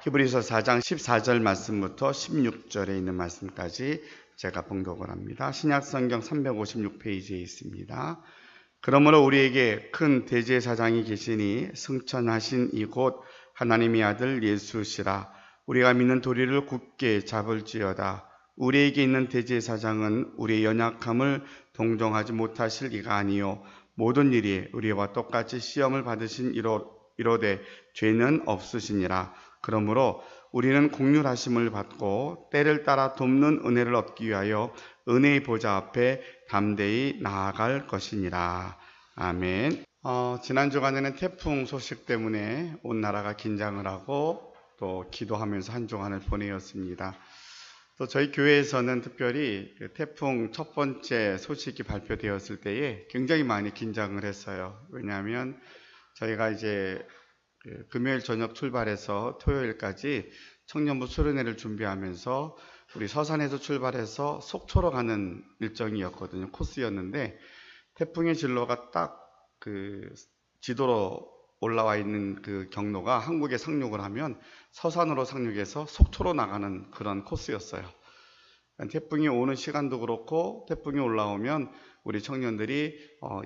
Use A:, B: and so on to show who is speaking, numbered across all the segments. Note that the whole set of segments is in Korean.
A: 히브리서 4장 14절 말씀부터 16절에 있는 말씀까지 제가 봉독을 합니다. 신약성경 356페이지에 있습니다. 그러므로 우리에게 큰 대제사장이 계시니 승천하신 이곳 하나님의 아들 예수시라. 우리가 믿는 도리를 굳게 잡을지어다. 우리에게 있는 대제사장은 우리의 연약함을 동정하지 못하실 이가 아니요 모든 일이 우리와 똑같이 시험을 받으신 이로되 죄는 없으시니라. 그러므로 우리는 공률하심을 받고 때를 따라 돕는 은혜를 얻기 위하여 은혜의 보좌 앞에 담대히 나아갈 것이니라. 아멘. 지난 주간에는 태풍 소식 때문에 온 나라가 긴장을 하고 또 기도하면서 한 주간을 보내었습니다. 또 저희 교회에서는 특별히 태풍 첫 번째 소식이 발표되었을 때에 굉장히 많이 긴장을 했어요. 왜냐하면 저희가 이제 금요일 저녁 출발해서 토요일까지 청년부 수련회를 준비하면서 우리 서산에서 출발해서 속초로 가는 일정이었거든요. 코스였는데 태풍의 진로가 딱 그 지도로 올라와 있는 그 경로가 한국에 상륙을 하면 서산으로 상륙해서 속초로 나가는 그런 코스였어요. 태풍이 오는 시간도 그렇고 태풍이 올라오면 우리 청년들이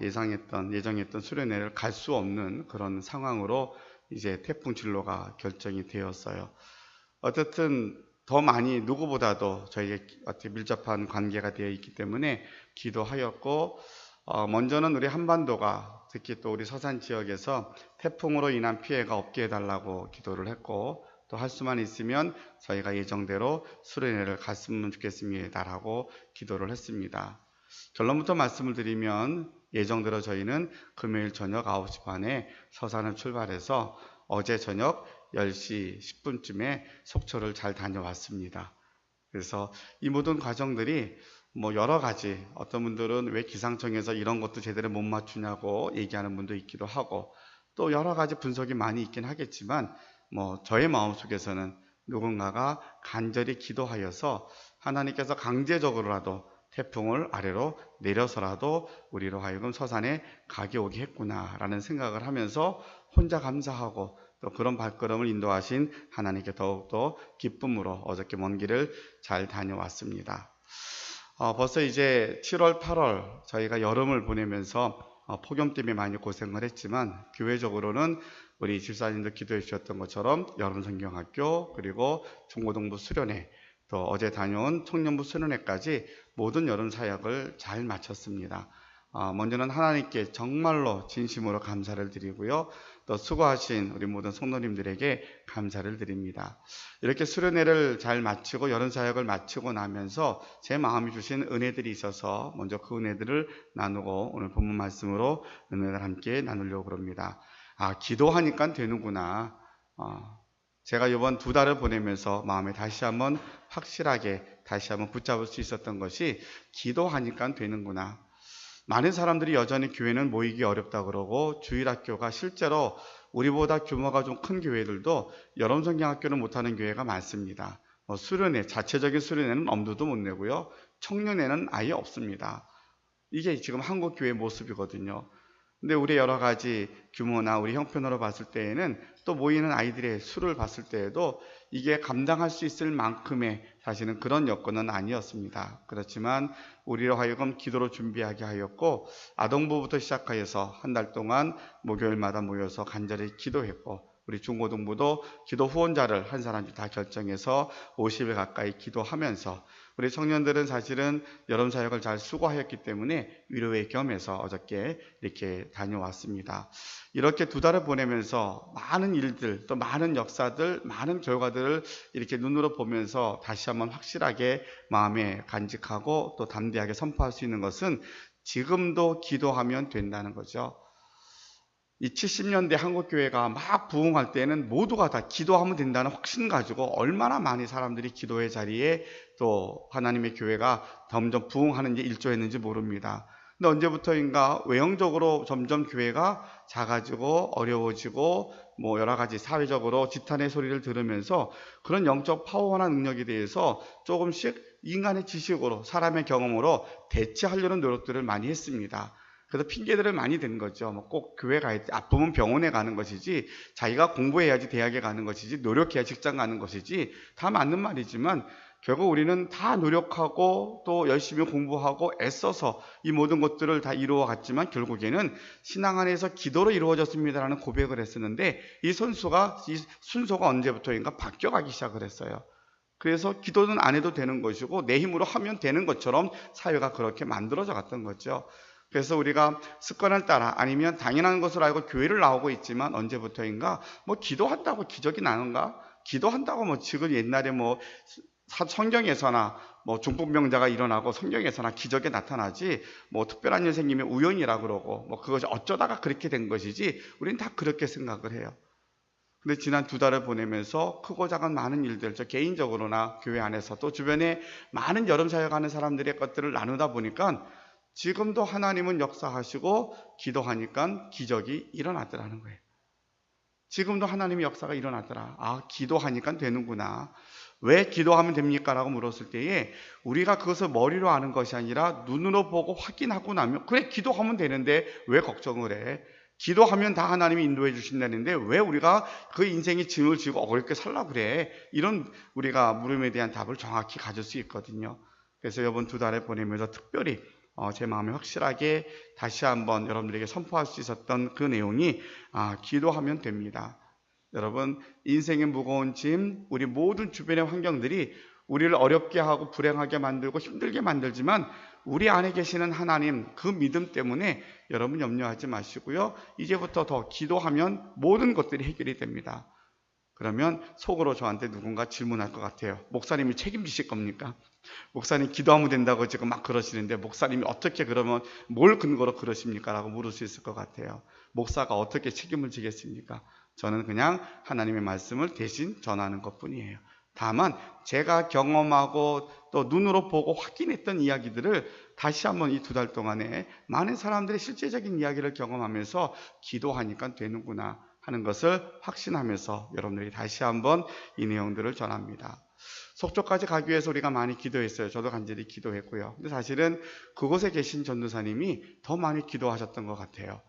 A: 예정했던 수련회를 갈 수 없는 그런 상황으로 이제 태풍 진로가 결정이 되었어요. 어쨌든 더 많이 누구보다도 저희가 어떻게 밀접한 관계가 되어 있기 때문에 기도하였고, 먼저는 우리 한반도가 특히 또 우리 서산 지역에서 태풍으로 인한 피해가 없게 해달라고 기도를 했고, 또 할 수만 있으면 저희가 예정대로 수련회를 갔으면 좋겠습니다라고 기도를 했습니다. 결론부터 말씀을 드리면 예정대로 저희는 금요일 저녁 9시 반에 서산을 출발해서 어제 저녁 10시 10분쯤에 속초를 잘 다녀왔습니다. 그래서 이 모든 과정들이 여러 가지, 어떤 분들은 왜 기상청에서 이런 것도 제대로 못 맞추냐고 얘기하는 분도 있기도 하고, 또 여러 가지 분석이 많이 있긴 하겠지만 저의 마음속에서는 누군가가 간절히 기도하여서 하나님께서 강제적으로라도 태풍을 아래로 내려서라도 우리로 하여금 서산에 가게 오게 했구나라는 생각을 하면서 혼자 감사하고, 또 그런 발걸음을 인도하신 하나님께 더욱더 기쁨으로 어저께 먼 길을 잘 다녀왔습니다. 벌써 이제 7월, 8월 저희가 여름을 보내면서 폭염 때문에 많이 고생을 했지만, 교회적으로는 우리 집사님도 기도해 주셨던 것처럼 여름 성경학교, 그리고 중고등부 수련회, 또 어제 다녀온 청년부 수련회까지 모든 여름 사역을 잘 마쳤습니다. 먼저는 하나님께 정말로 진심으로 감사를 드리고요. 또 수고하신 우리 모든 성도님들에게 감사를 드립니다. 이렇게 수련회를 잘 마치고 여름 사역을 마치고 나면서 제 마음이 주신 은혜들이 있어서 먼저 그 은혜들을 나누고 오늘 본문 말씀으로 은혜를 함께 나누려고 합니다. 기도하니까 되는구나. 제가 이번 2달을 보내면서 마음에 다시 한번 확실하게 다시 한번 붙잡을 수 있었던 것이 기도하니까 되는구나. 많은 사람들이 여전히 교회는 모이기 어렵다 그러고, 주일학교가 실제로 우리보다 규모가 좀 큰 교회들도 여름 성경학교를 못하는 교회가 많습니다. 수련회, 자체적인 수련회는 엄두도 못 내고요. 청년회는 아예 없습니다. 이게 지금 한국 교회의 모습이거든요. 근데 우리 여러 가지 규모나 우리 형편으로 봤을 때에는, 또 모이는 아이들의 수를 봤을 때에도 이게 감당할 수 있을 만큼의 사실은 그런 여건은 아니었습니다. 그렇지만 우리로 하여금 기도로 준비하게 하였고, 아동부부터 시작하여서 한 달 동안 목요일마다 모여서 간절히 기도했고, 우리 중고등부도 기도 후원자를 한 사람씩 다 결정해서 50일 가까이 기도하면서, 우리 청년들은 사실은 여름 사역을 잘 수고하였기 때문에 위로의 겸해서 어저께 이렇게 다녀왔습니다. 이렇게 2달을 보내면서 많은 일들, 또 많은 역사들, 많은 결과들을 이렇게 눈으로 보면서 다시 한번 확실하게 마음에 간직하고 또 담대하게 선포할 수 있는 것은 지금도 기도하면 된다는 거죠. 이 70년대 한국교회가 막 부흥할 때는 모두가 다 기도하면 된다는 확신 가지고 얼마나 많이 사람들이 기도의 자리에 또 하나님의 교회가 점점 부흥하는지 일조했는지 모릅니다. 근데 언제부터인가 외형적으로 점점 교회가 작아지고 어려워지고 여러 가지 사회적으로 지탄의 소리를 들으면서 그런 영적 파워나 능력에 대해서 조금씩 인간의 지식으로, 사람의 경험으로 대체하려는 노력들을 많이 했습니다. 그래서 핑계들을 많이 대는 거죠. 뭐 꼭 교회 가야 돼. 아프면 병원에 가는 것이지, 자기가 공부해야지 대학에 가는 것이지, 노력해야 직장 가는 것이지, 다 맞는 말이지만 결국 우리는 다 노력하고 또 열심히 공부하고 애써서 이 모든 것들을 다 이루어 갔지만 결국에는 신앙 안에서 기도로 이루어졌습니다라는 고백을 했었는데, 이 순서가 언제부터인가 바뀌어가기 시작을 했어요. 그래서 기도는 안 해도 되는 것이고 내 힘으로 하면 되는 것처럼 사회가 그렇게 만들어져 갔던 거죠. 그래서 우리가 습관을 따라 아니면 당연한 것을 알고 교회를 나오고 있지만 언제부터인가 뭐 기도한다고 기적이 나는가? 기도한다고 뭐 지금 옛날에 뭐 성경에서나 뭐 중풍병자가 일어나고 성경에서나 기적이 나타나지 뭐 특별한 일 생기면 우연이라 그러고 뭐 그것이 어쩌다가 그렇게 된 것이지 우리는 다 그렇게 생각을 해요. 근데 지난 2달을 보내면서 크고 작은 많은 일들, 저 개인적으로나 교회 안에서 또 주변에 많은 여름 사역하는 사람들의 것들을 나누다 보니까 지금도 하나님은 역사하시고 기도하니까 기적이 일어나더라는 거예요. 지금도 하나님의 역사가 일어나더라. 아, 기도하니까 되는구나. 왜 기도하면 됩니까? 라고 물었을 때에 우리가 그것을 머리로 아는 것이 아니라 눈으로 보고 확인하고 나면 그래, 기도하면 되는데 왜 걱정을 해? 기도하면 다 하나님이 인도해 주신다는데 왜 우리가 그 인생의 짐을 지고 어렵게 살라고 그래? 이런 우리가 물음에 대한 답을 정확히 가질 수 있거든요. 그래서 이번 2달을 보내면서 특별히 제 마음에 확실하게 다시 한번 여러분들에게 선포할 수 있었던 그 내용이 기도하면 됩니다. 여러분, 인생의 무거운 짐, 우리 모든 주변의 환경들이 우리를 어렵게 하고 불행하게 만들고 힘들게 만들지만 우리 안에 계시는 하나님, 그 믿음 때문에 여러분 염려하지 마시고요. 이제부터 더 기도하면 모든 것들이 해결이 됩니다. 그러면 속으로 저한테 누군가 질문할 것 같아요. 목사님이 책임지실 겁니까? 목사님 기도하면 된다고 지금 막 그러시는데 목사님이 어떻게 그러면 뭘 근거로 그러십니까? 라고 물을 수 있을 것 같아요. 목사가 어떻게 책임을 지겠습니까? 저는 그냥 하나님의 말씀을 대신 전하는 것뿐이에요. 다만 제가 경험하고 또 눈으로 보고 확인했던 이야기들을 다시 한번 이 2달 동안에 많은 사람들의 실제적인 이야기를 경험하면서 기도하니까 되는구나 하는 것을 확신하면서 여러분들이 다시 한번 이 내용들을 전합니다. 속초까지 가기 위해서 우리가 많이 기도했어요. 저도 간절히 기도했고요. 근데 사실은 그곳에 계신 전도사님이 더 많이 기도하셨던 것 같아요.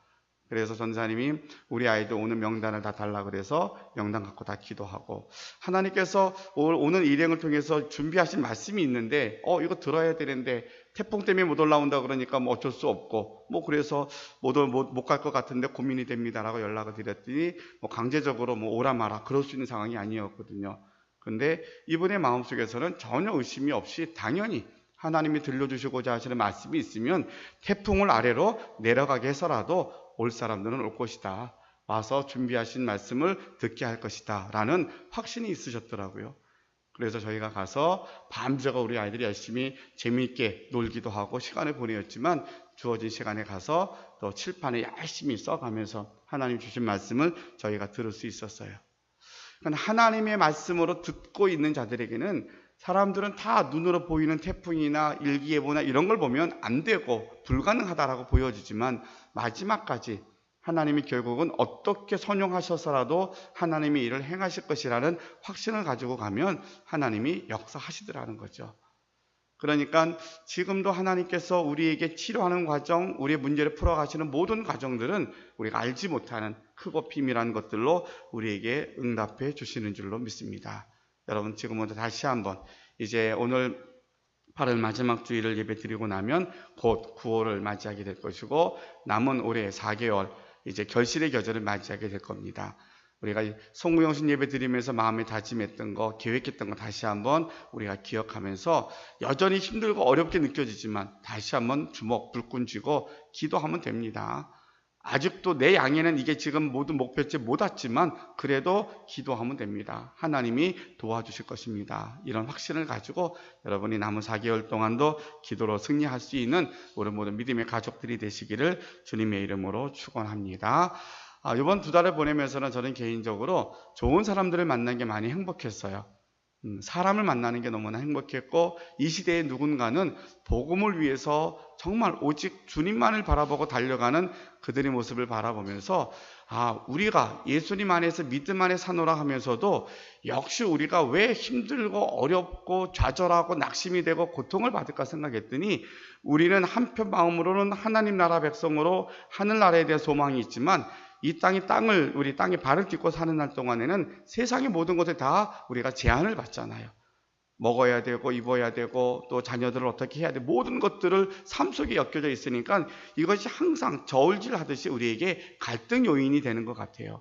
A: 그래서 전사님이 우리 아이들 오는 명단을 다 달라 그래서 명단 갖고 다 기도하고, 하나님께서 오는 일행을 통해서 준비하신 말씀이 있는데 이거 들어야 되는데 태풍 때문에 못 올라온다 그러니까 뭐 어쩔 수 없고 뭐 그래서 못 갈 것 같은데 고민이 됩니다라고 연락을 드렸더니 뭐 강제적으로 뭐 오라 마라 그럴 수 있는 상황이 아니었거든요. 근데 이분의 마음속에서는 전혀 의심이 없이 당연히 하나님이 들려주시고자 하시는 말씀이 있으면 태풍을 아래로 내려가게 해서라도 올 사람들은 올 것이다. 와서 준비하신 말씀을 듣게 할 것이다. 라는 확신이 있으셨더라고요. 그래서 저희가 가서 밤새가 우리 아이들이 열심히 재미있게 놀기도 하고 시간을 보내었지만 주어진 시간에 가서 또 칠판에 열심히 써가면서 하나님 주신 말씀을 저희가 들을 수 있었어요. 하나님의 말씀으로 듣고 있는 자들에게는 사람들은 다 눈으로 보이는 태풍이나 일기예보나 이런 걸 보면 안 되고 불가능하다라고 보여지지만 마지막까지 하나님이 결국은 어떻게 선용하셔서라도 하나님의 일을 행하실 것이라는 확신을 가지고 가면 하나님이 역사하시더라는 거죠. 그러니까 지금도 하나님께서 우리에게 치료하는 과정, 우리의 문제를 풀어가시는 모든 과정들은 우리가 알지 못하는 크고 비밀한 것들로 우리에게 응답해 주시는 줄로 믿습니다. 여러분, 지금부터 다시 한번 이제 오늘 8월 마지막 주일을 예배 드리고 나면 곧 9월을 맞이하게 될 것이고 남은 올해 4개월 이제 결실의 계절을 맞이하게 될 겁니다. 우리가 송구영신 예배 드리면서 마음에 다짐했던 거, 계획했던 거 다시 한번 우리가 기억하면서 여전히 힘들고 어렵게 느껴지지만 다시 한번 주먹 불끈 쥐고 기도하면 됩니다. 아직도 내 양에는 이게 지금 모든 목표치 못 왔지만 그래도 기도하면 됩니다. 하나님이 도와주실 것입니다. 이런 확신을 가지고 여러분이 남은 4개월 동안도 기도로 승리할 수 있는 우리 모든 믿음의 가족들이 되시기를 주님의 이름으로 축원합니다. 이번 2달을 보내면서는 저는 개인적으로 좋은 사람들을 만난 게 많이 행복했어요. 사람을 만나는 게 너무나 행복했고, 이 시대의 누군가는 복음을 위해서 정말 오직 주님만을 바라보고 달려가는 그들의 모습을 바라보면서, 우리가 예수님 안에서 믿음 안에 사노라 하면서도 역시 우리가 왜 힘들고 어렵고 좌절하고 낙심이 되고 고통을 받을까 생각했더니, 우리는 한편 마음으로는 하나님 나라 백성으로 하늘나라에 대한 소망이 있지만, 이 우리 땅에 발을 딛고 사는 날 동안에는 세상의 모든 것에 다 우리가 제한을 받잖아요. 먹어야 되고 입어야 되고 또 자녀들을 어떻게 해야 돼, 모든 것들을 삶 속에 엮여져 있으니까 이것이 항상 저울질 하듯이 우리에게 갈등 요인이 되는 것 같아요.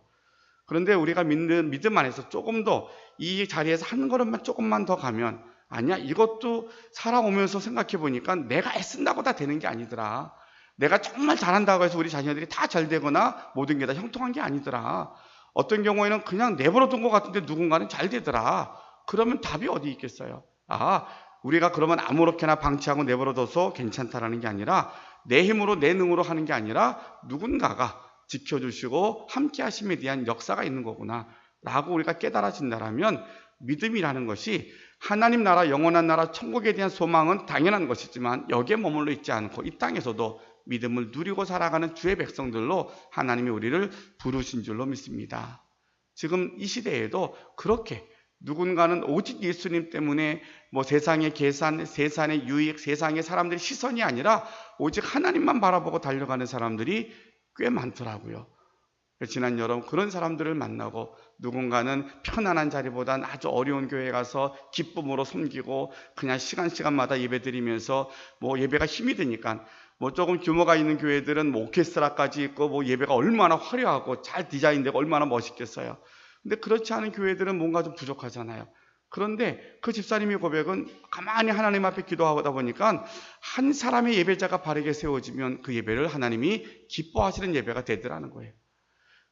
A: 그런데 우리가 믿음 안에서 조금 더 이 자리에서 한 걸음만 조금만 더 가면, 아니야, 이것도 살아오면서 생각해 보니까 내가 애쓴다고 다 되는 게 아니더라. 내가 정말 잘한다고 해서 우리 자녀들이 다 잘 되거나 모든 게 다 형통한 게 아니더라. 어떤 경우에는 그냥 내버려 둔 것 같은데 누군가는 잘 되더라. 그러면 답이 어디 있겠어요? 우리가 그러면 아무렇게나 방치하고 내버려둬서 괜찮다라는 게 아니라, 내 힘으로 내 능으로 하는 게 아니라 누군가가 지켜주시고 함께 하심에 대한 역사가 있는 거구나 라고 우리가 깨달아진다면, 믿음이라는 것이 하나님 나라, 영원한 나라, 천국에 대한 소망은 당연한 것이지만 여기에 머물러 있지 않고 이 땅에서도 믿음을 누리고 살아가는 주의 백성들로 하나님이 우리를 부르신 줄로 믿습니다. 지금 이 시대에도 그렇게 누군가는 오직 예수님 때문에 세상의 계산, 세상의 유익, 세상의 사람들의 시선이 아니라 오직 하나님만 바라보고 달려가는 사람들이 꽤 많더라고요. 지난 여름 그런 사람들을 만나고, 누군가는 편안한 자리보단 아주 어려운 교회에 가서 기쁨으로 섬기고 그냥 시간마다 예배 드리면서 예배가 힘이 드니까, 조금 규모가 있는 교회들은 오케스트라까지 있고 예배가 얼마나 화려하고 잘 디자인되고 얼마나 멋있겠어요. 근데 그렇지 않은 교회들은 뭔가 좀 부족하잖아요. 그런데 그 집사님의 고백은 가만히 하나님 앞에 기도하다 보니까 한 사람의 예배자가 바르게 세워지면 그 예배를 하나님이 기뻐하시는 예배가 되더라는 거예요.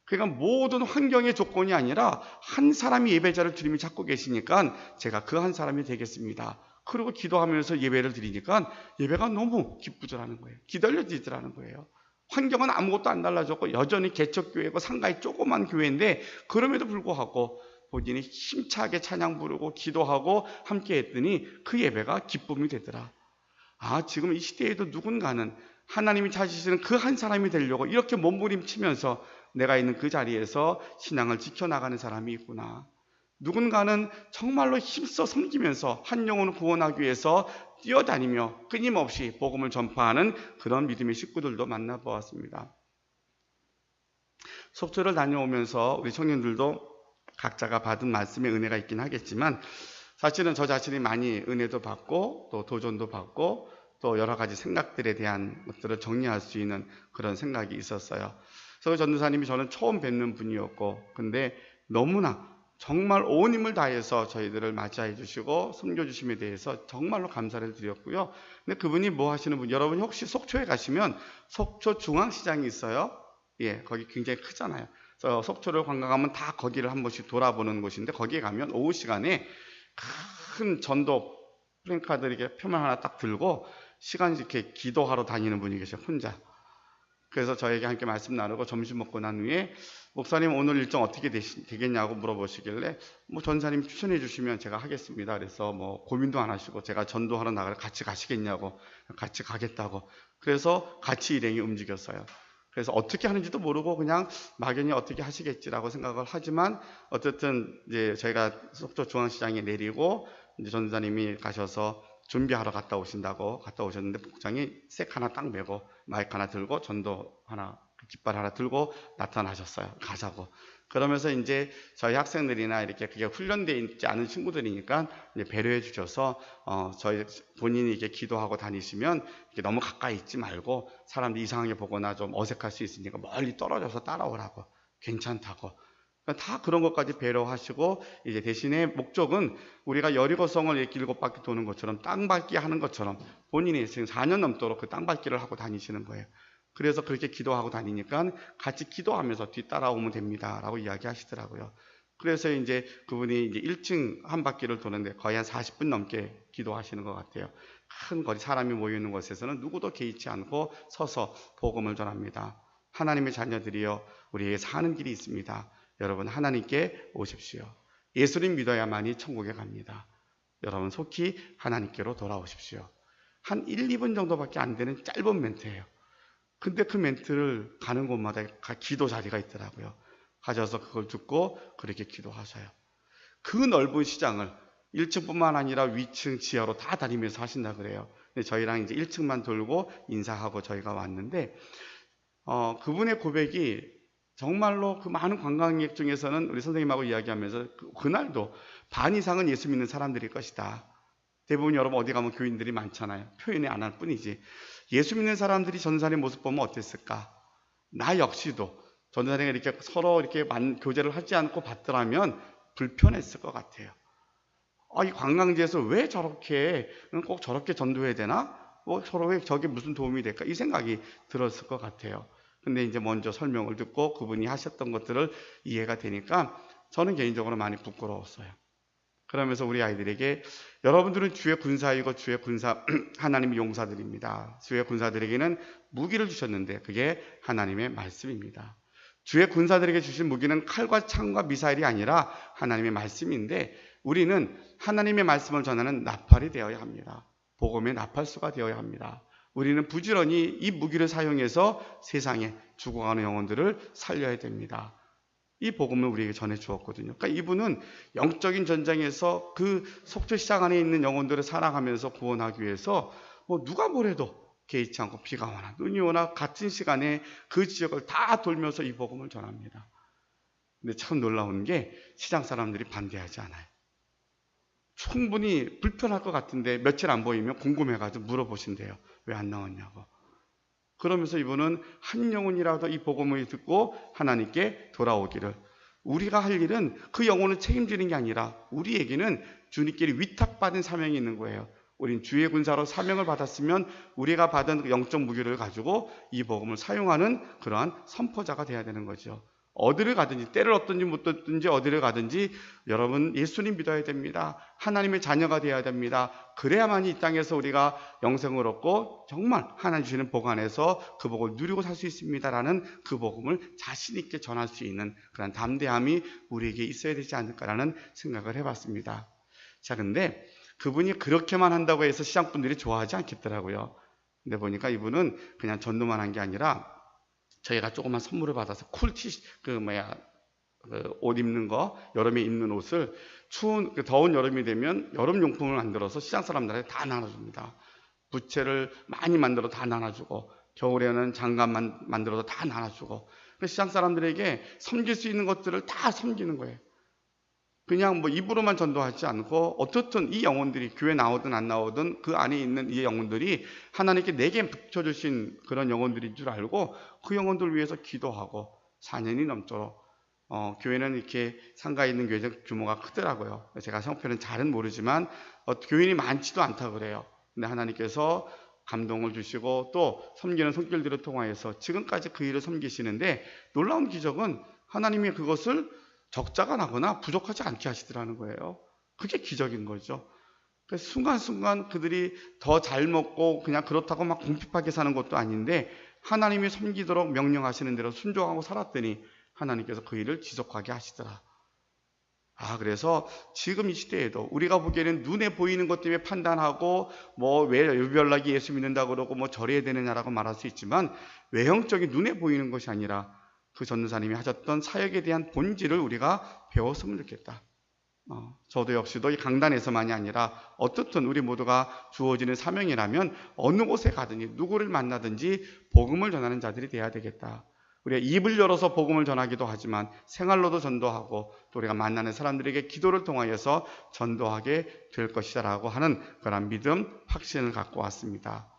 A: 그러니까 모든 환경의 조건이 아니라 한 사람이 예배자를 주님이 찾고 계시니까 제가 그 한 사람이 되겠습니다. 그리고 기도하면서 예배를 드리니까 예배가 너무 기쁘더라는 거예요. 기다려지더라는 거예요. 환경은 아무것도 안 달라졌고 여전히 개척교회고 상가의 조그만 교회인데, 그럼에도 불구하고 본인이 힘차게 찬양 부르고 기도하고 함께 했더니 그 예배가 기쁨이 되더라. 지금 이 시대에도 누군가는 하나님이 찾으시는 그 한 사람이 되려고 이렇게 몸부림치면서 내가 있는 그 자리에서 신앙을 지켜나가는 사람이 있구나. 누군가는 정말로 힘써 섬기면서 한 영혼을 구원하기 위해서 뛰어다니며 끊임없이 복음을 전파하는 그런 믿음의 식구들도 만나보았습니다. 속초를 다녀오면서 우리 청년들도 각자가 받은 말씀의 은혜가 있긴 하겠지만, 사실은 저 자신이 많이 은혜도 받고 또 도전도 받고 또 여러 가지 생각들에 대한 것들을 정리할 수 있는 그런 생각이 있었어요. 그래서 전도사님이 저는 처음 뵙는 분이었고, 근데 너무나 정말 온 힘을 다해서 저희들을 맞이해 주시고 섬겨주심에 대해서 정말로 감사를 드렸고요. 근데 그분이 뭐 하시는 분, 여러분 혹시 속초에 가시면 속초 중앙시장이 있어요. 거기 굉장히 크잖아요. 그래서 속초를 관광하면 다 거기를 한 번씩 돌아보는 곳인데, 거기에 가면 오후 시간에 큰 전도 플랜카드 이렇게 표면 하나 딱 들고 시간 이렇게 기도하러 다니는 분이 계셔요, 혼자. 그래서 저에게 함께 말씀 나누고 점심 먹고 난 후에, 목사님 오늘 일정 어떻게 되겠냐고 물어보시길래 전사님 추천해 주시면 제가 하겠습니다. 그래서 고민도 안 하시고 제가 전도하러 나가려 같이 가시겠냐고, 같이 가겠다고. 그래서 같이 일행이 움직였어요. 그래서 어떻게 하는지도 모르고 그냥 막연히 어떻게 하시겠지라고 생각을 하지만, 어쨌든 이제 저희가 속초 중앙시장에 내리고 이제 전사님이 가셔서 준비하러 갔다 오셨는데, 복장이 색 하나 딱 메고 마이크 하나 들고 전도 하나, 깃발 하나 들고 나타나셨어요. 가자고. 그러면서 이제 저희 학생들이나 이렇게 그게 훈련되어 있지 않은 친구들이니까 이제 배려해 주셔서 저희 본인이 이렇게 기도하고 다니시면 이렇게 너무 가까이 있지 말고 사람들이 이상하게 보거나 좀 어색할 수 있으니까 멀리 떨어져서 따라오라고, 괜찮다고. 다 그런 것까지 배려하시고, 이제 대신에 목적은 우리가 여리고성을 이렇게 7바퀴 도는 것처럼, 땅밟기 하는 것처럼 본인이 지금 4년 넘도록 그 땅밟기를 하고 다니시는 거예요. 그래서 그렇게 기도하고 다니니까 같이 기도하면서 뒤따라오면 됩니다 라고 이야기하시더라고요. 그래서 이제 그분이 이제 1층 한 바퀴를 도는데 거의 한 40분 넘게 기도하시는 것 같아요. 큰 거리 사람이 모여있는 곳에서는 누구도 개의치 않고 서서 복음을 전합니다. 하나님의 자녀들이여, 우리에게 사는 길이 있습니다. 여러분 하나님께 오십시오. 예수님 믿어야만이 천국에 갑니다. 여러분 속히 하나님께로 돌아오십시오. 한 1, 2분 정도밖에 안 되는 짧은 멘트예요. 근데 그 멘트를 가는 곳마다 기도 자리가 있더라고요. 가셔서 그걸 듣고 그렇게 기도하셔요. 그 넓은 시장을 1층뿐만 아니라 위층, 지하로 다 다니면서 하신다 그래요. 근데 저희랑 이제 1층만 돌고 인사하고 저희가 왔는데, 그분의 고백이 정말로 그 많은 관광객 중에서는 우리 선생님하고 이야기하면서 그날도 반 이상은 예수 믿는 사람들일 것이다. 대부분 여러분 어디 가면 교인들이 많잖아요. 표현이 안 할 뿐이지. 예수 믿는 사람들이 전도사의 모습 보면 어땠을까? 나 역시도 전도사님이 이렇게 서로 이렇게 교제를 하지 않고 봤더라면 불편했을 것 같아요. 이 관광지에서 왜 저렇게 꼭 저렇게 전도해야 되나? 서로 왜 저게 무슨 도움이 될까? 이 생각이 들었을 것 같아요. 근데 이제 먼저 설명을 듣고 그분이 하셨던 것들을 이해가 되니까 저는 개인적으로 많이 부끄러웠어요. 그러면서 우리 아이들에게 여러분들은 주의 군사이고 주의 군사 하나님의 용사들입니다. 주의 군사들에게는 무기를 주셨는데 그게 하나님의 말씀입니다. 주의 군사들에게 주신 무기는 칼과 창과 미사일이 아니라 하나님의 말씀인데 우리는 하나님의 말씀을 전하는 나팔이 되어야 합니다. 복음의 나팔수가 되어야 합니다. 우리는 부지런히 이 무기를 사용해서 세상에 죽어가는 영혼들을 살려야 됩니다. 이 복음을 우리에게 전해 주었거든요. 그러니까 이분은 영적인 전쟁에서 그 속죄시장 안에 있는 영혼들을 살아가면서 구원하기 위해서 누가 뭐래도 개의치 않고 비가 오나 눈이 오나 같은 시간에 그 지역을 다 돌면서 이 복음을 전합니다. 근데 참 놀라운 게 시장 사람들이 반대하지 않아요. 충분히 불편할 것 같은데 며칠 안 보이면 궁금해가지고 물어보신대요. 왜 안 나왔냐고. 그러면서 이분은 한 영혼이라도 이 복음을 듣고 하나님께 돌아오기를. 우리가 할 일은 그 영혼을 책임지는 게 아니라 우리에게는 주님께 위탁받은 사명이 있는 거예요. 우린 주의 군사로 사명을 받았으면 우리가 받은 그 영적 무기를 가지고 이 복음을 사용하는 그러한 선포자가 돼야 되는 거죠. 어디를 가든지 때를 얻든지 못 얻든지 어디를 가든지 여러분 예수님 믿어야 됩니다. 하나님의 자녀가 되어야 됩니다. 그래야만이 이 땅에서 우리가 영생을 얻고 정말 하나님 주시는 복 안에서 그 복을 누리고 살 수 있습니다라는 그 복음을 자신 있게 전할 수 있는 그런 담대함이 우리에게 있어야 되지 않을까라는 생각을 해봤습니다. 자, 근데 그분이 그렇게만 한다고 해서 시장분들이 좋아하지 않겠더라고요. 근데 보니까 이분은 그냥 전도만 한 게 아니라 저희가 조그만 선물을 받아서 옷 입는 거, 여름에 입는 옷을 추운, 더운 여름이 되면 여름 용품을 만들어서 시장 사람들한테 다 나눠줍니다. 부채를 많이 만들어 다 나눠주고, 겨울에는 장갑 만들어서 다 나눠주고, 시장 사람들에게 섬길 수 있는 것들을 다 섬기는 거예요. 그냥 입으로만 전도하지 않고 어떻든 이 영혼들이 교회 나오든 안 나오든 그 안에 있는 이 영혼들이 하나님께 내게 붙여주신 그런 영혼들인 줄 알고 그 영혼들 위해서 기도하고 4년이 넘도록 교회는 이렇게 상가에 있는 교회 규모가 크더라고요. 제가 성편은 잘은 모르지만 교인이 많지도 않다 그래요. 근데 하나님께서 감동을 주시고 또 섬기는 손길들을 통하여서 지금까지 그 일을 섬기시는데 놀라운 기적은 하나님이 그것을 적자가 나거나 부족하지 않게 하시더라는 거예요. 그게 기적인 거죠. 그래서 순간순간 그들이 더 잘 먹고 그냥 그렇다고 막 궁핍하게 사는 것도 아닌데 하나님이 섬기도록 명령하시는 대로 순종하고 살았더니 하나님께서 그 일을 지속하게 하시더라. 그래서 지금 이 시대에도 우리가 보기에는 눈에 보이는 것 때문에 판단하고 왜 유별나게 예수 믿는다고 그러고 절해야 되느냐라고 말할 수 있지만 외형적인 눈에 보이는 것이 아니라 그 전도사님이 하셨던 사역에 대한 본질을 우리가 배웠으면 좋겠다. 저도 역시도 이 강단에서만이 아니라 어떻든 우리 모두가 주어지는 사명이라면 어느 곳에 가든지 누구를 만나든지 복음을 전하는 자들이 돼야 되겠다. 우리가 입을 열어서 복음을 전하기도 하지만 생활로도 전도하고 또 우리가 만나는 사람들에게 기도를 통하여서 전도하게 될 것이다 라고 하는 그런 믿음, 확신을 갖고 왔습니다.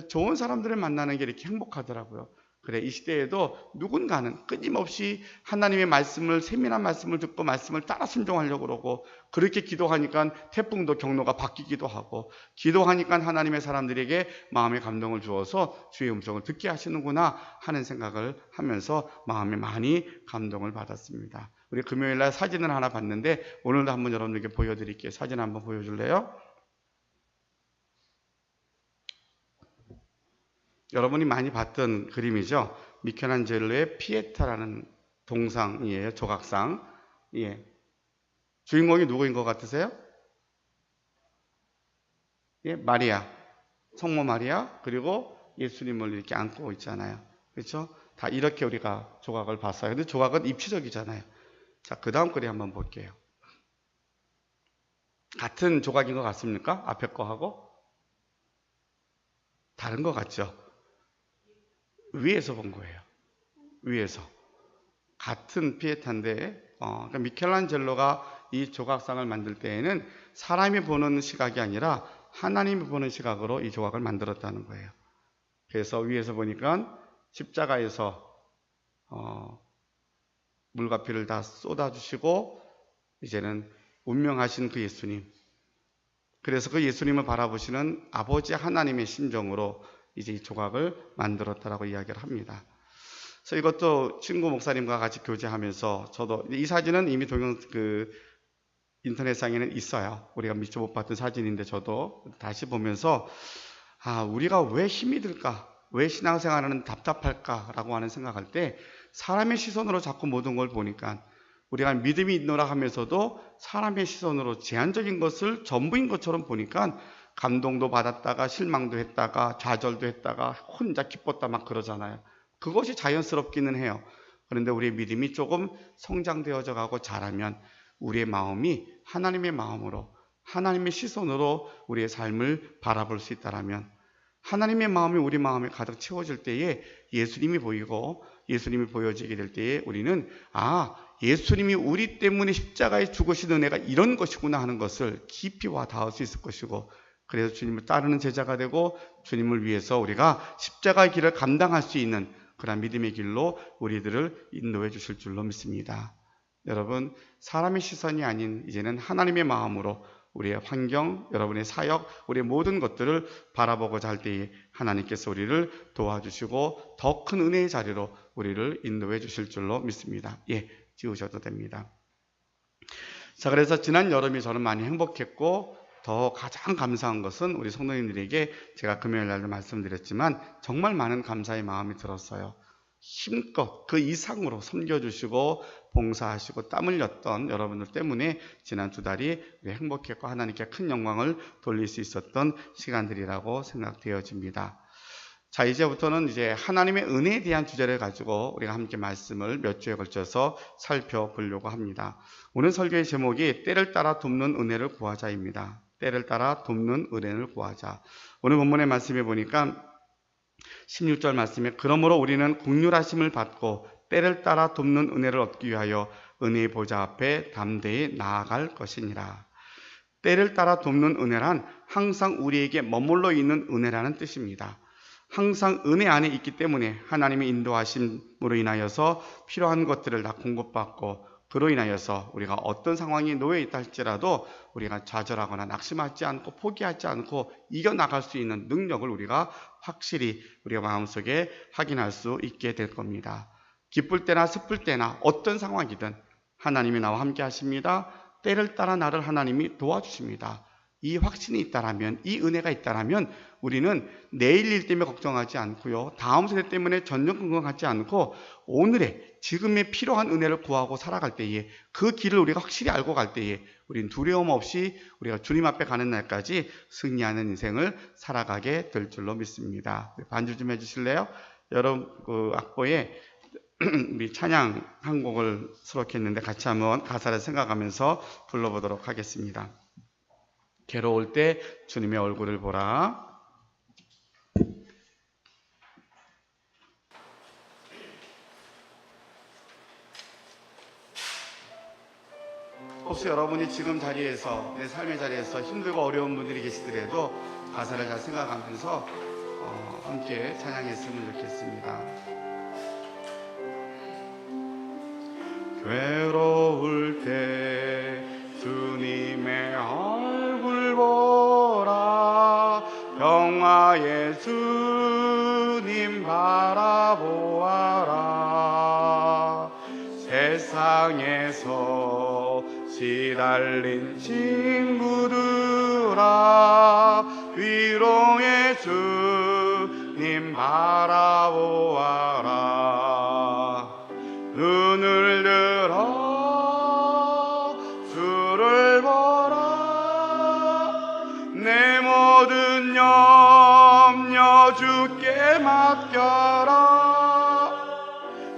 A: 좋은 사람들을 만나는 게 이렇게 행복하더라고요. 그래, 이 시대에도 누군가는 끊임없이 하나님의 말씀을, 세밀한 말씀을 듣고 말씀을 따라 순종하려고 그러고, 그렇게 기도하니까 태풍도 경로가 바뀌기도 하고, 기도하니까 하나님의 사람들에게 마음의 감동을 주어서 주의 음성을 듣게 하시는구나 하는 생각을 하면서 마음에 많이 감동을 받았습니다. 우리 금요일날 사진을 하나 봤는데 오늘도 한번 여러분들께 보여드릴게요. 사진 한번 보여줄래요? 여러분이 많이 봤던 그림이죠. 미켈란젤로의 피에타라는 동상이에요. 조각상. 예. 주인공이 누구인 것 같으세요? 예, 마리아, 성모 마리아, 그리고 예수님을 이렇게 안고 있잖아요. 그렇죠? 다 이렇게 우리가 조각을 봤어요. 근데 조각은 입체적이잖아요. 자, 그 다음 글에 한번 볼게요. 같은 조각인 것 같습니까? 앞에 거하고 다른 것 같죠? 위에서 본 거예요. 위에서. 같은 피에타인데, 그러니까 미켈란젤로가 이 조각상을 만들 때에는 사람이 보는 시각이 아니라 하나님이 보는 시각으로 이 조각을 만들었다는 거예요. 그래서 위에서 보니까 십자가에서 물과 피를 다 쏟아주시고 이제는 운명하신 그 예수님, 그래서 그 예수님을 바라보시는 아버지 하나님의 심정으로 이제 이 조각을 만들었다라고 이야기를 합니다. 그래서 이것도 친구 목사님과 같이 교제하면서 저도 이 사진은 이미 인터넷상에는 있어요. 우리가 미처 못 봤던 사진인데 저도 다시 보면서 우리가 왜 힘이 들까? 왜 신앙생활은 답답할까라고 하는 생각할 때 사람의 시선으로 자꾸 모든 걸 보니까 우리가 믿음이 있노라 하면서도 사람의 시선으로 제한적인 것을 전부인 것처럼 보니까 감동도 받았다가 실망도 했다가 좌절도 했다가 혼자 기뻤다 막 그러잖아요. 그것이 자연스럽기는 해요. 그런데 우리의 믿음이 조금 성장되어져 가고 자라면 우리의 마음이 하나님의 마음으로, 하나님의 시선으로 우리의 삶을 바라볼 수 있다라면, 하나님의 마음이 우리 마음에 가득 채워질 때에 예수님이 보이고 예수님이 보여지게 될 때에 우리는 예수님이 우리 때문에 십자가에 죽으신 은혜가 이런 것이구나 하는 것을 깊이 와 닿을 수 있을 것이고, 그래서 주님을 따르는 제자가 되고 주님을 위해서 우리가 십자가의 길을 감당할 수 있는 그런 믿음의 길로 우리들을 인도해 주실 줄로 믿습니다. 여러분, 사람의 시선이 아닌 이제는 하나님의 마음으로 우리의 환경, 여러분의 사역, 우리의 모든 것들을 바라보고자 할 때에 하나님께서 우리를 도와주시고 더 큰 은혜의 자리로 우리를 인도해 주실 줄로 믿습니다. 예, 지우셔도 됩니다. 자, 그래서 지난 여름이 저는 많이 행복했고 더 가장 감사한 것은 우리 성도님들에게 제가 금요일 날도 말씀드렸지만 정말 많은 감사의 마음이 들었어요. 힘껏 그 이상으로 섬겨주시고 봉사하시고 땀 흘렸던 여러분들 때문에 지난 두 달이 행복했고 하나님께 큰 영광을 돌릴 수 있었던 시간들이라고 생각되어집니다. 자, 이제부터는 이제 하나님의 은혜에 대한 주제를 가지고 우리가 함께 말씀을 몇 주에 걸쳐서 살펴보려고 합니다. 오늘 설교의 제목이 때를 따라 돕는 은혜를 구하자입니다. 때를 따라 돕는 은혜를 구하자. 오늘 본문의 말씀에 보니까 16절 말씀에 그러므로 우리는 긍휼하심을 받고 때를 따라 돕는 은혜를 얻기 위하여 은혜의 보좌 앞에 담대히 나아갈 것이니라. 때를 따라 돕는 은혜란 항상 우리에게 머물러 있는 은혜라는 뜻입니다. 항상 은혜 안에 있기 때문에 하나님의 인도하심으로 인하여서 필요한 것들을 다 공급받고 그로 인하여서 우리가 어떤 상황에 놓여 있다 할지라도 우리가 좌절하거나 낙심하지 않고 포기하지 않고 이겨나갈 수 있는 능력을 우리가 확실히 우리가 마음속에 확인할 수 있게 될 겁니다. 기쁠 때나 슬플 때나 어떤 상황이든 하나님이 나와 함께 하십니다. 때를 따라 나를 하나님이 도와주십니다. 이 확신이 있다라면, 이 은혜가 있다라면 우리는 내일 일 때문에 걱정하지 않고요, 다음 세대 때문에 전전긍긍하지 않고 오늘의 지금의 필요한 은혜를 구하고 살아갈 때에 그 길을 우리가 확실히 알고 갈 때에 우리는 두려움 없이 우리가 주님 앞에 가는 날까지 승리하는 인생을 살아가게 될 줄로 믿습니다. 반주 좀 해주실래요? 여러분 그 악보에 우리 찬양 한 곡을 수록했는데 같이 한번 가사를 생각하면서 불러보도록 하겠습니다. 괴로울 때 주님의 얼굴을 보라. 혹시 여러분이 지금 자리에서, 내 삶의 자리에서 힘들고 어려운 분들이 계시더라도 가사를 잘 생각하면서 함께 찬양했으면 좋겠습니다. 괴로울 때 주님의 얼굴 보라. 평화의 주님 바라보아라. 세상에서 시달린 친구들아, 위로의 주님 바라보아라. 눈을 들어 주를 모든 염려 주께 맡겨라.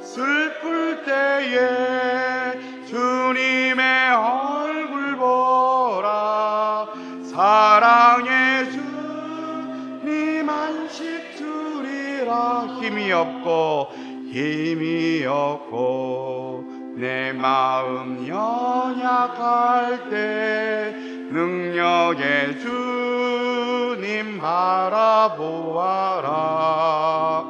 A: 슬플 때에 주님의 얼굴 보라. 사랑의 주님 안식 주리라. 힘이 없고 내 마음 연약할 때 능력의 주님 바라보아라.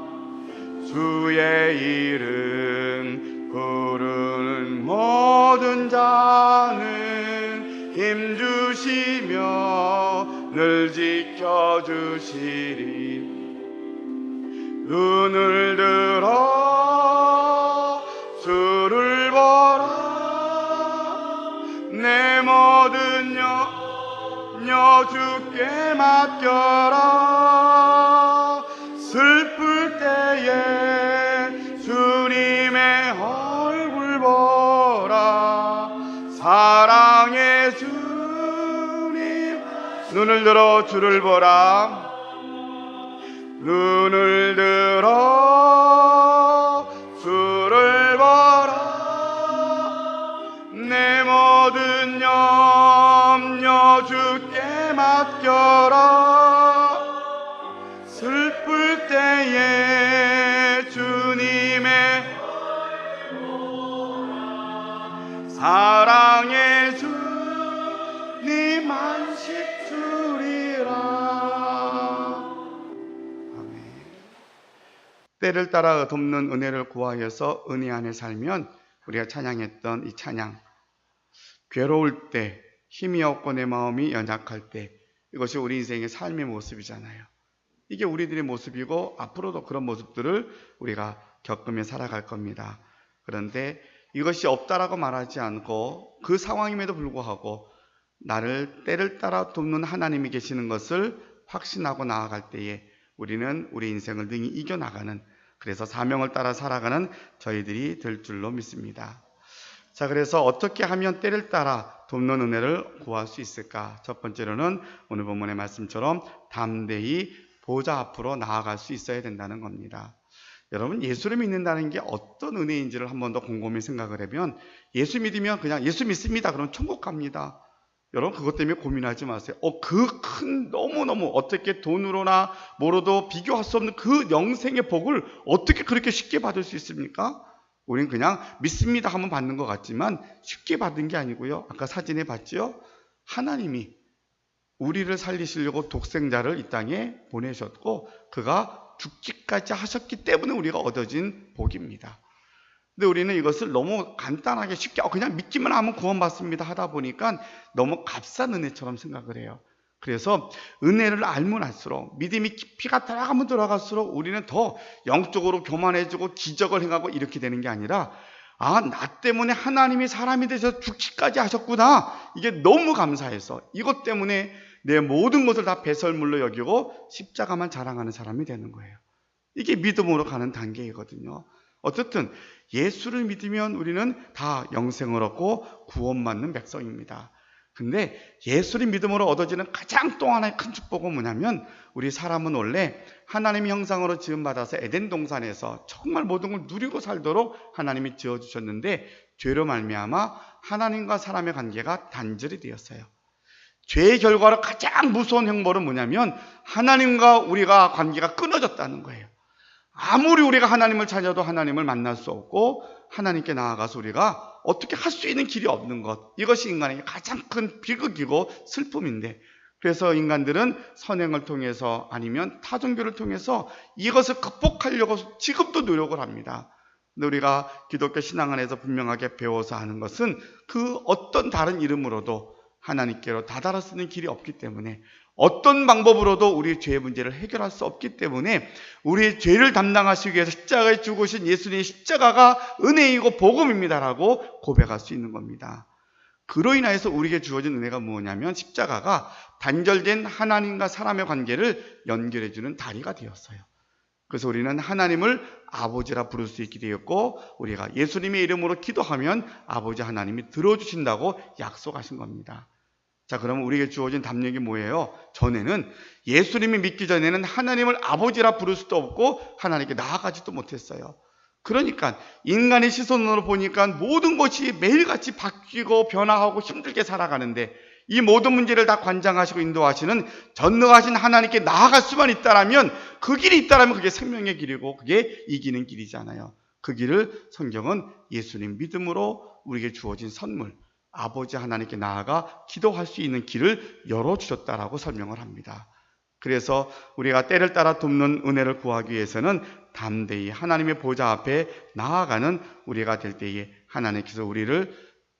A: 주의 이름 부르는 모든 자는 힘주시며 늘 지켜주시리. 눈을 들어 주를 보라. 내 모든 염려 주께 맡겨라. 슬플 때에 주님의 얼굴 보라. 사랑의 주님 눈을 들어 주를 보라. 눈을 들어 주를 보라. 내 모든 염려 주께 맡겨라. 슬플 때에 주님의 사랑의 주님 안식 주리라. 때를 따라 돕는 은혜를 구하여서 은혜 안에 살면 우리가 찬양했던 이 찬양, 괴로울 때, 힘이 없고 내 마음이 연약할 때, 이것이 우리 인생의 삶의 모습이잖아요. 이게 우리들의 모습이고 앞으로도 그런 모습들을 우리가 겪으며 살아갈 겁니다. 그런데 이것이 없다라고 말하지 않고 그 상황임에도 불구하고 나를 때를 따라 돕는 하나님이 계시는 것을 확신하고 나아갈 때에 우리는 우리 인생을 능히 이겨나가는, 그래서 사명을 따라 살아가는 저희들이 될 줄로 믿습니다. 자, 그래서 어떻게 하면 때를 따라 돕는 은혜를 구할 수 있을까? 첫 번째로는 오늘 본문의 말씀처럼 담대히 보좌 앞으로 나아갈 수 있어야 된다는 겁니다. 여러분, 예수를 믿는다는 게 어떤 은혜인지를 한 번 더 곰곰이 생각을 해보면, 예수 믿으면 그냥 예수 믿습니다 그럼 천국 갑니다. 여러분, 그것 때문에 고민하지 마세요. 그 큰, 너무너무 어떻게 돈으로나 뭐로도 비교할 수 없는 그 영생의 복을 어떻게 그렇게 쉽게 받을 수 있습니까? 우린 그냥 믿습니다 하면 받는 것 같지만 쉽게 받은 게 아니고요. 아까 사진에 봤죠? 하나님이 우리를 살리시려고 독생자를 이 땅에 보내셨고 그가 죽기까지 하셨기 때문에 우리가 얻어진 복입니다. 근데 우리는 이것을 너무 간단하게 쉽게 그냥 믿기만 하면 구원받습니다 하다 보니까 너무 값싼 은혜처럼 생각을 해요. 그래서 은혜를 알면 알수록, 믿음이 깊이가 들어가면 들어갈수록 우리는 더 영적으로 교만해지고 기적을 행하고 이렇게 되는 게 아니라, 나 때문에 하나님이 사람이 되셔서 죽기까지 하셨구나, 이게 너무 감사해서 이것 때문에 내 모든 것을 다 배설물로 여기고 십자가만 자랑하는 사람이 되는 거예요. 이게 믿음으로 가는 단계이거든요. 어쨌든 예수를 믿으면 우리는 다 영생을 얻고 구원받는 백성입니다. 근데 예수를 믿음으로 얻어지는 가장 또 하나의 큰 축복은 뭐냐면, 우리 사람은 원래 하나님의 형상으로 지음받아서 에덴 동산에서 정말 모든 걸 누리고 살도록 하나님이 지어주셨는데, 죄로 말미암아 하나님과 사람의 관계가 단절이 되었어요. 죄의 결과로 가장 무서운 형벌은 뭐냐면 하나님과 우리가 관계가 끊어졌다는 거예요. 아무리 우리가 하나님을 찾아도 하나님을 만날 수 없고 하나님께 나아가서 우리가 어떻게 할 수 있는 길이 없는 것, 이것이 인간에게 가장 큰 비극이고 슬픔인데, 그래서 인간들은 선행을 통해서 아니면 타종교를 통해서 이것을 극복하려고 지금도 노력을 합니다. 근데 우리가 기독교 신앙 안에서 분명하게 배워서 하는 것은 그 어떤 다른 이름으로도 하나님께로 다다를 수 있는 길이 없기 때문에, 어떤 방법으로도 우리의 죄의 문제를 해결할 수 없기 때문에 우리의 죄를 담당하시기 위해서 십자가에 죽으신 예수님의 십자가가 은혜이고 복음입니다라고 고백할 수 있는 겁니다. 그로 인하여서 우리에게 주어진 은혜가 뭐냐면, 십자가가 단절된 하나님과 사람의 관계를 연결해주는 다리가 되었어요. 그래서 우리는 하나님을 아버지라 부를 수 있게 되었고, 우리가 예수님의 이름으로 기도하면 아버지 하나님이 들어주신다고 약속하신 겁니다. 자, 그러면 우리에게 주어진 답력이 뭐예요? 전에는 예수님이 믿기 전에는 하나님을 아버지라 부를 수도 없고 하나님께 나아가지도 못했어요. 그러니까 인간의 시선으로 보니까 모든 것이 매일같이 바뀌고 변화하고 힘들게 살아가는데, 이 모든 문제를 다 관장하시고 인도하시는 전능하신 하나님께 나아갈 수만 있다라면, 그 길이 있다라면 그게 생명의 길이고 그게 이기는 길이잖아요. 그 길을 성경은 예수님 믿음으로 우리에게 주어진 선물, 아버지 하나님께 나아가 기도할 수 있는 길을 열어주셨다라고 설명을 합니다. 그래서 우리가 때를 따라 돕는 은혜를 구하기 위해서는 담대히 하나님의 보좌 앞에 나아가는 우리가 될 때에 하나님께서 우리를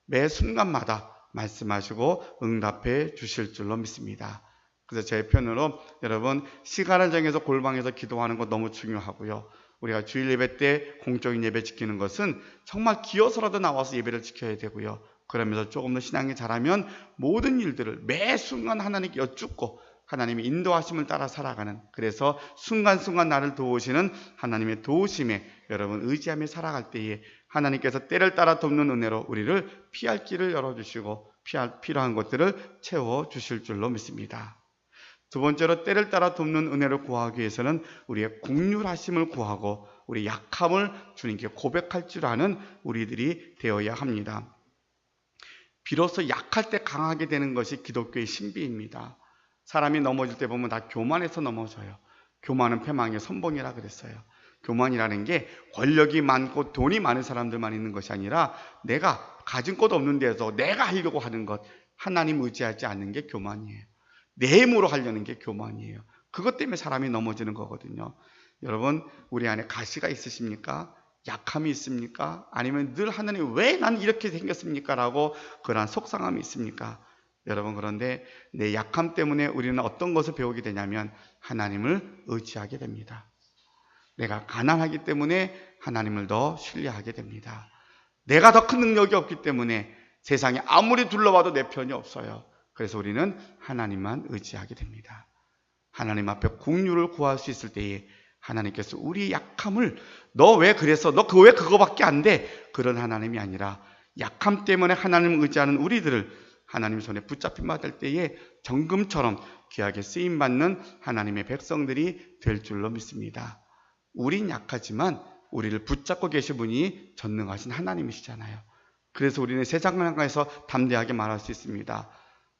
A: 매 순간마다 말씀하시고 응답해 주실 줄로 믿습니다. 그래서 제 편으로 여러분, 시간을 정해서 골방에서 기도하는 것 너무 중요하고요. 우리가 주일 예배 때 공적인 예배 지키는 것은 정말 기어서라도 나와서 예배를 지켜야 되고요. 그러면서 조금 더 신앙이 자라면 모든 일들을 매 순간 하나님께 여쭙고 하나님의 인도하심을 따라 살아가는, 그래서 순간순간 나를 도우시는 하나님의 도우심에 여러분 의지하며 살아갈 때에 하나님께서 때를 따라 돕는 은혜로 우리를 피할 길을 열어주시고 필요한 것들을 채워주실 줄로 믿습니다. 두 번째로, 때를 따라 돕는 은혜를 구하기 위해서는 우리의 긍휼하심을 구하고 우리 약함을 주님께 고백할 줄 아는 우리들이 되어야 합니다. 비로소 약할 때 강하게 되는 것이 기독교의 신비입니다. 사람이 넘어질 때 보면 다 교만해서 넘어져요. 교만은 패망의 선봉이라 그랬어요. 교만이라는 게 권력이 많고 돈이 많은 사람들만 있는 것이 아니라 내가 가진 것 없는 데서 내가 하려고 하는 것, 하나님 의지하지 않는 게 교만이에요. 내 힘으로 하려는 게 교만이에요. 그것 때문에 사람이 넘어지는 거거든요. 여러분, 우리 안에 가시가 있으십니까? 약함이 있습니까? 아니면 늘 하나님 왜 난 이렇게 생겼습니까? 라고 그러한 속상함이 있습니까? 여러분, 그런데 내 약함 때문에 우리는 어떤 것을 배우게 되냐면 하나님을 의지하게 됩니다. 내가 가난하기 때문에 하나님을 더 신뢰하게 됩니다. 내가 더 큰 능력이 없기 때문에 세상에 아무리 둘러봐도 내 편이 없어요. 그래서 우리는 하나님만 의지하게 됩니다. 하나님 앞에 긍휼을 구할 수 있을 때에 하나님께서 우리 약함을, 너 왜 그래서, 너 왜 그거밖에 안 돼? 그런 하나님이 아니라 약함 때문에 하나님을 의지하는 우리들을 하나님 손에 붙잡힌 바 될 때에 정금처럼 귀하게 쓰임받는 하나님의 백성들이 될 줄로 믿습니다. 우린 약하지만 우리를 붙잡고 계신 분이 전능하신 하나님이시잖아요. 그래서 우리는 세상에서 담대하게 말할 수 있습니다.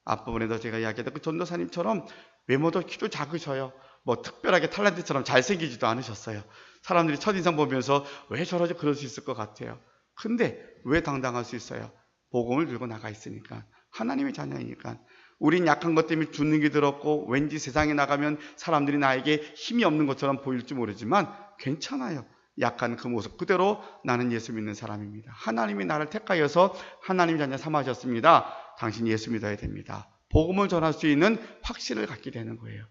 A: 앞부분에도 제가 이야기했던 그 전도사님처럼 외모도 키도 작으셔요. 뭐 특별하게 탤런트처럼 잘생기지도 않으셨어요. 사람들이 첫인상 보면서 왜 저러지 그럴 수 있을 것 같아요. 근데 왜 당당할 수 있어요? 복음을 들고 나가 있으니까, 하나님의 자녀이니까. 우린 약한 것 때문에 주눅이 들었고 왠지 세상에 나가면 사람들이 나에게 힘이 없는 것처럼 보일지 모르지만 괜찮아요. 약한 그 모습 그대로 나는 예수 믿는 사람입니다. 하나님이 나를 택하여서 하나님 자녀 삼으셨습니다. 당신 예수 믿어야 됩니다. 복음을 전할 수 있는 확신을 갖게 되는 거예요.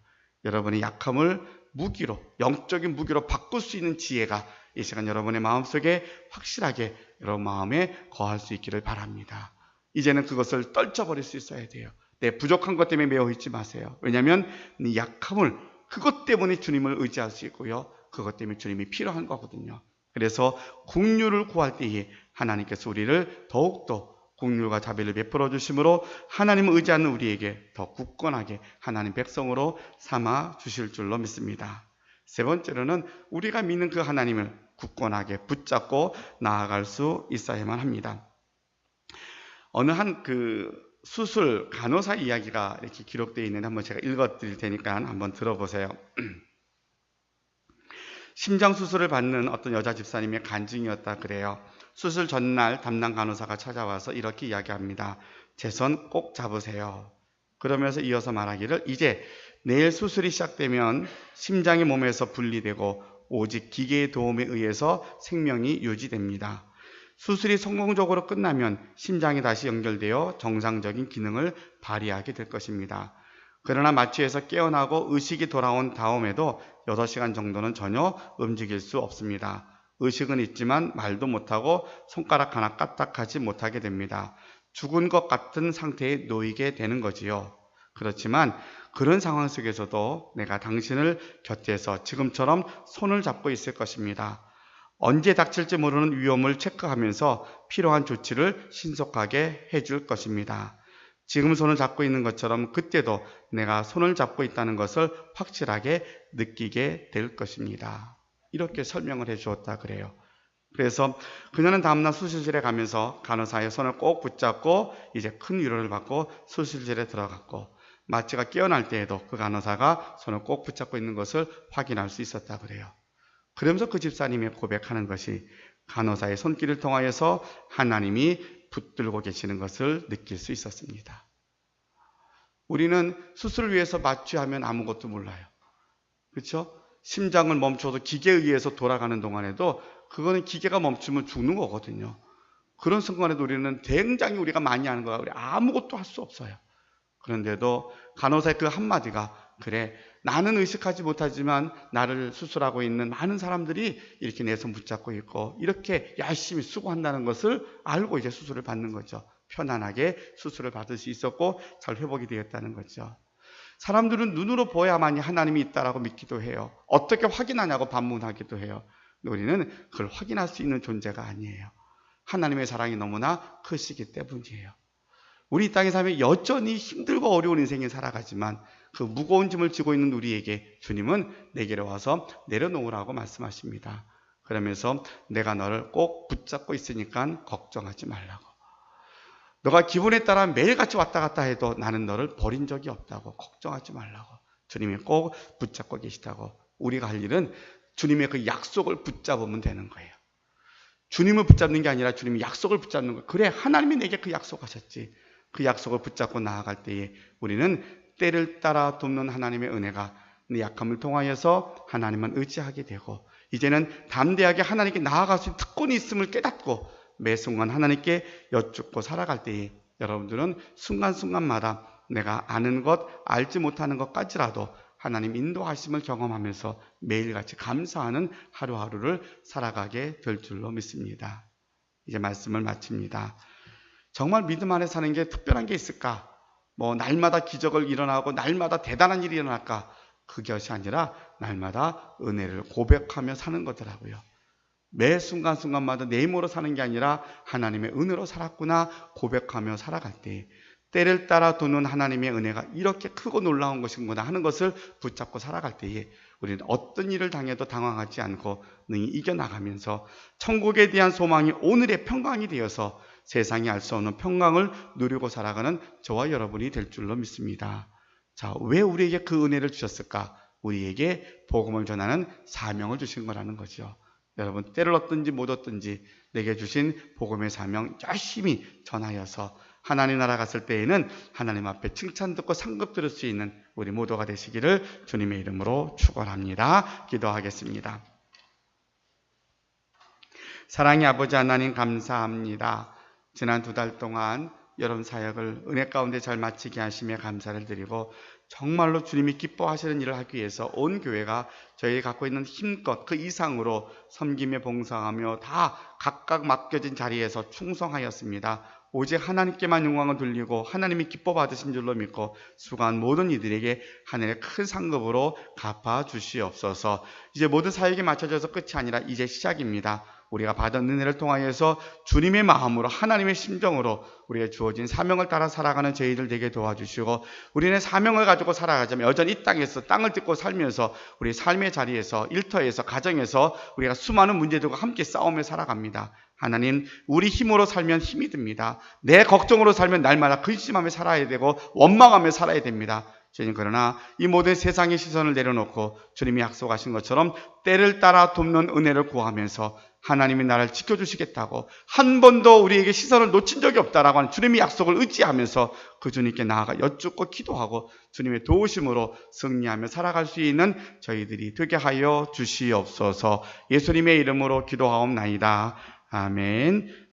A: 여러분의 약함을 무기로, 영적인 무기로 바꿀 수 있는 지혜가 이 시간 여러분의 마음속에 확실하게 여러분 마음에 거할 수 있기를 바랍니다. 이제는 그것을 떨쳐버릴 수 있어야 돼요. 내 부족한 것 때문에 매여 있지 마세요. 왜냐하면 네 약함을, 그것 때문에 주님을 의지할 수 있고요. 그것 때문에 주님이 필요한 거거든요. 그래서 긍휼을 구할 때에 하나님께서 우리를 더욱더 긍휼과 자비를 베풀어 주심으로 하나님을 의지하는 우리에게 더 굳건하게 하나님 백성으로 삼아 주실 줄로 믿습니다. 세 번째로는 우리가 믿는 그 하나님을 굳건하게 붙잡고 나아갈 수 있어야만 합니다. 어느 한 수술 간호사 이야기가 이렇게 기록되어 있는데 한번 제가 읽어드릴 테니까 한번 들어보세요. 심장 수술을 받는 어떤 여자 집사님의 간증이었다 그래요. 수술 전날 담당 간호사가 찾아와서 이렇게 이야기합니다. 제 손 꼭 잡으세요. 그러면서 이어서 말하기를, 이제 내일 수술이 시작되면 심장이 몸에서 분리되고 오직 기계의 도움에 의해서 생명이 유지됩니다. 수술이 성공적으로 끝나면 심장이 다시 연결되어 정상적인 기능을 발휘하게 될 것입니다. 그러나 마취에서 깨어나고 의식이 돌아온 다음에도 6시간 정도는 전혀 움직일 수 없습니다. 의식은 있지만 말도 못하고 손가락 하나 까딱하지 못하게 됩니다. 죽은 것 같은 상태에 놓이게 되는 거지요. 그렇지만 그런 상황 속에서도 내가 당신을 곁에서 지금처럼 손을 잡고 있을 것입니다. 언제 닥칠지 모르는 위험을 체크하면서 필요한 조치를 신속하게 해줄 것입니다. 지금 손을 잡고 있는 것처럼 그때도 내가 손을 잡고 있다는 것을 확실하게 느끼게 될 것입니다. 이렇게 설명을 해 주었다 그래요. 그래서 그녀는 다음날 수술실에 가면서 간호사의 손을 꼭 붙잡고 이제 큰 위로를 받고 수술실에 들어갔고, 마취가 깨어날 때에도 그 간호사가 손을 꼭 붙잡고 있는 것을 확인할 수 있었다 그래요. 그러면서 그 집사님이 고백하는 것이 간호사의 손길을 통하여서 하나님이 붙들고 계시는 것을 느낄 수 있었습니다. 우리는 수술을 위해서 마취하면 아무것도 몰라요. 그렇죠? 심장을 멈춰도 기계에 의해서 돌아가는 동안에도 그거는 기계가 멈추면 죽는 거거든요. 그런 순간에도 우리는 굉장히 우리가 많이 하는 거야. 우리 아무것도 할 수 없어요. 그런데도 간호사의 그 한마디가, 그래, 나는 의식하지 못하지만 나를 수술하고 있는 많은 사람들이 이렇게 내 손 붙잡고 있고 이렇게 열심히 수고한다는 것을 알고 이제 수술을 받는 거죠. 편안하게 수술을 받을 수 있었고 잘 회복이 되었다는 거죠. 사람들은 눈으로 보야만이 하나님이 있다라고 믿기도 해요. 어떻게 확인하냐고 반문하기도 해요. 우리는 그걸 확인할 수 있는 존재가 아니에요. 하나님의 사랑이 너무나 크시기 때문이에요. 우리 이 땅에 살면 여전히 힘들고 어려운 인생을 살아가지만 그 무거운 짐을 지고 있는 우리에게 주님은 내게로 와서 내려놓으라고 말씀하십니다. 그러면서 내가 너를 꼭 붙잡고 있으니까 걱정하지 말라고. 너가 기분에 따라 매일같이 왔다 갔다 해도 나는 너를 버린 적이 없다고. 걱정하지 말라고. 주님이 꼭 붙잡고 계시다고. 우리가 할 일은 주님의 그 약속을 붙잡으면 되는 거예요. 주님을 붙잡는 게 아니라 주님이 약속을 붙잡는 거예요. 그래, 하나님이 내게 그 약속하셨지. 그 약속을 붙잡고 나아갈 때에 우리는 때를 따라 돕는 하나님의 은혜가 내 약함을 통하여서 하나님만 의지하게 되고, 이제는 담대하게 하나님께 나아갈 수 있는 특권이 있음을 깨닫고 매 순간 하나님께 여쭙고 살아갈 때에 여러분들은 순간순간마다 내가 아는 것, 알지 못하는 것까지라도 하나님 인도하심을 경험하면서 매일같이 감사하는 하루하루를 살아가게 될 줄로 믿습니다. 이제 말씀을 마칩니다. 정말 믿음 안에 사는 게 특별한 게 있을까? 날마다 기적을 일어나고 날마다 대단한 일이 일어날까? 그것이 아니라 날마다 은혜를 고백하며 사는 거더라고요. 매 순간순간마다 내 힘으로 사는 게 아니라 하나님의 은혜로 살았구나 고백하며 살아갈 때, 때를 따라 도는 하나님의 은혜가 이렇게 크고 놀라운 것이구나 하는 것을 붙잡고 살아갈 때에 우리는 어떤 일을 당해도 당황하지 않고 능히 이겨나가면서 천국에 대한 소망이 오늘의 평강이 되어서 세상이 알 수 없는 평강을 누리고 살아가는 저와 여러분이 될 줄로 믿습니다. 자, 왜 우리에게 그 은혜를 주셨을까? 우리에게 복음을 전하는 사명을 주신 거라는 거죠. 여러분, 때를 얻든지 못 얻든지 내게 주신 복음의 사명 열심히 전하여서 하나님 나라 갔을 때에는 하나님 앞에 칭찬 듣고 상급 들을 수 있는 우리 모두가 되시기를 주님의 이름으로 축원합니다. 기도하겠습니다. 사랑의 아버지 하나님, 감사합니다. 지난 2달 동안 여러분 사역을 은혜 가운데 잘 마치게 하시며 감사를 드리고, 정말로 주님이 기뻐하시는 일을 하기 위해서 온 교회가 저희 갖고 있는 힘껏 그 이상으로 섬기며 봉사하며 다 각각 맡겨진 자리에서 충성하였습니다. 오직 하나님께만 영광을 돌리고 하나님이 기뻐 받으신 줄로 믿고 수고한 모든 이들에게 하늘의 큰 상급으로 갚아 주시옵소서. 이제 모든 사역이 마쳐져서 끝이 아니라 이제 시작입니다. 우리가 받은 은혜를 통하여서 주님의 마음으로 하나님의 심정으로 우리의 주어진 사명을 따라 살아가는 저희들 되게 도와주시고, 우리는 사명을 가지고 살아가자면 여전히 이 땅에서 땅을 뜯고 살면서 우리 삶의 자리에서 일터에서 가정에서 우리가 수많은 문제들과 함께 싸우며 살아갑니다. 하나님, 우리 힘으로 살면 힘이 듭니다. 내 걱정으로 살면 날마다 근심하며 살아야 되고 원망하며 살아야 됩니다. 주님, 그러나 이 모든 세상의 시선을 내려놓고 주님이 약속하신 것처럼 때를 따라 돕는 은혜를 구하면서 하나님이 나를 지켜주시겠다고 한 번도 우리에게 시선을 놓친 적이 없다라고 하는 주님의 약속을 의지하면서 그 주님께 나아가 여쭙고 기도하고 주님의 도우심으로 승리하며 살아갈 수 있는 저희들이 되게 하여 주시옵소서. 예수님의 이름으로 기도하옵나이다. 아멘.